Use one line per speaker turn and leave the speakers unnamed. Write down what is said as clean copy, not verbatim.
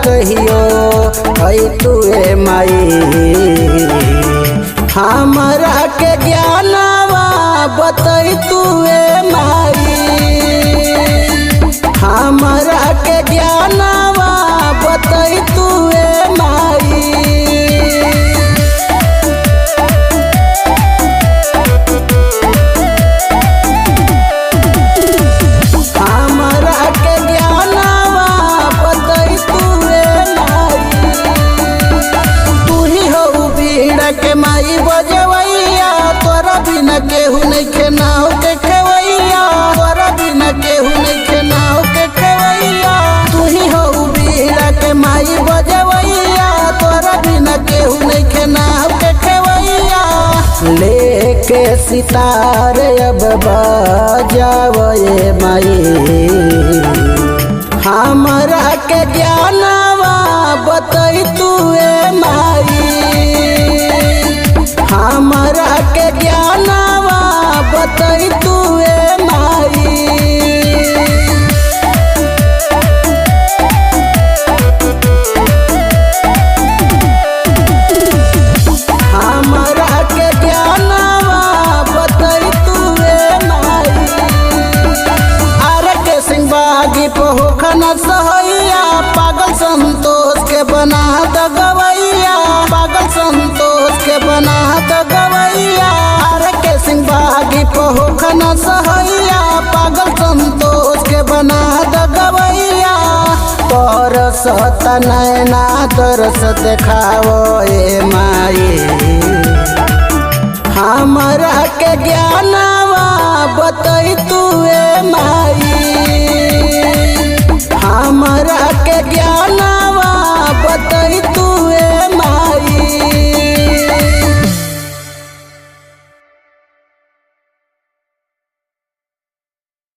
कहियो आई तुए माई। हमरा के ज्ञानवा बतई तुए माई। हमरा के ज्ञानवा बतई तुए माई। के माई बजवैया तोरा बिना केहू नहीं के नाव के खेवैया। तोरा बिना केहू नहीं के नाव के खेवैया। तू ही हो बीड़ा के माई बजवैया तोरा बिना केहू नहीं के नाव के खेवैया। लेके सितारे अब बजावे माई। हमरा के ज्ञानवा बतई तुए माई। हमरा के ज्ञानवा बतई तुए माई। हमरा के ज्ञानवा बतई तुए माई। आर के सिंह बागी पहोखना सहैया पागल संतोष के बना द गवैया। पागल संतोष के बना द गवैया। आर के सिंह बागी पहोखना सहैया पागल संतोष के बना द गवैया। तरसत नैना तरस देखावो ए माई। हमरा के ज्ञानवा बतई तुए माई।